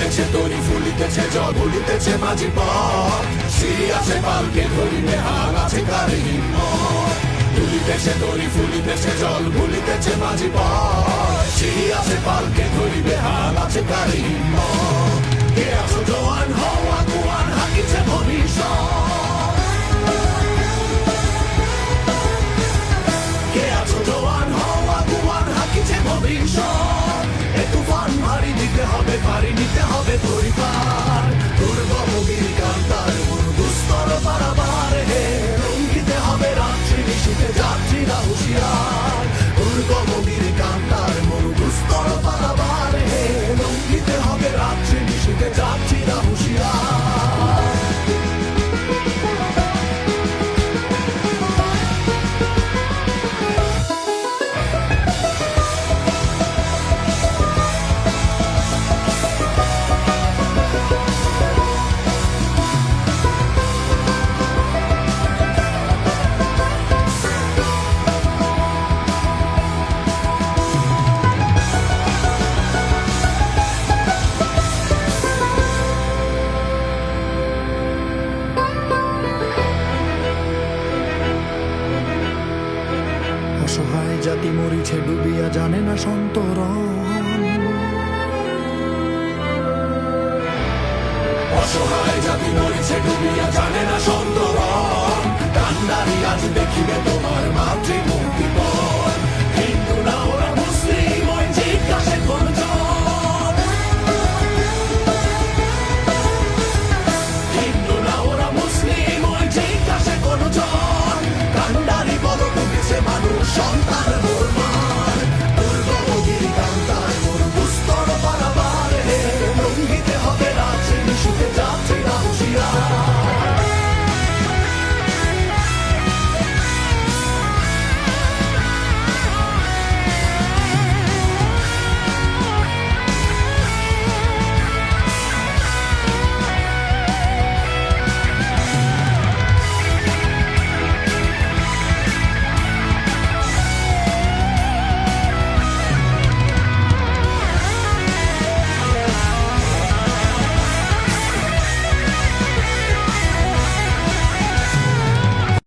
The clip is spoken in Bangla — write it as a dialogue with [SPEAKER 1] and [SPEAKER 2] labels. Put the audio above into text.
[SPEAKER 1] দুলিতেছে তরি ফুলিতেছে জল ভুলিতেছে মাঝি পথ সিঁড়ি আছে পালকে ধরিবে হাল আছে কারে হিম্মত দুলিতেছে তরি ফুলিতেছে জল ভুলিতেছে মাঝি পথ সিঁড়ি আছে পালকে ধরিবে হাল আছে কারে হিম্মত কে আছো জওয়ান হও আগুয়ান হাকিছে ভবিষ্যৎ কে আছো জওয়ান হও আগুয়ান হাকিছে ভবিষ্যৎ এ তুফান ভারী দিতে হবে পারি নিতে হবে পরিবার দুর্গমগির কান্তার মন দুস্তর পারাবার হে রঙ্গিতে হবে রাত্রি নিশিতে যাত্রীরা হুঁশিয়ার দুর্গমগির কান্তার মন দুস্তর পারাবার হে রঙ্গিতে হবে রাত্রি নিশিতে যাত্রীরা হুঁশিয়ার
[SPEAKER 2] অসহায় জাতি মরিছে ডুবিয়া জানে না সন্তরণ
[SPEAKER 1] অসহায় জাতি মরিছে ডুবিয়া জানে না সন্তরণ কান্ডারি আজ দেখিবে তোমার মাতৃভূমি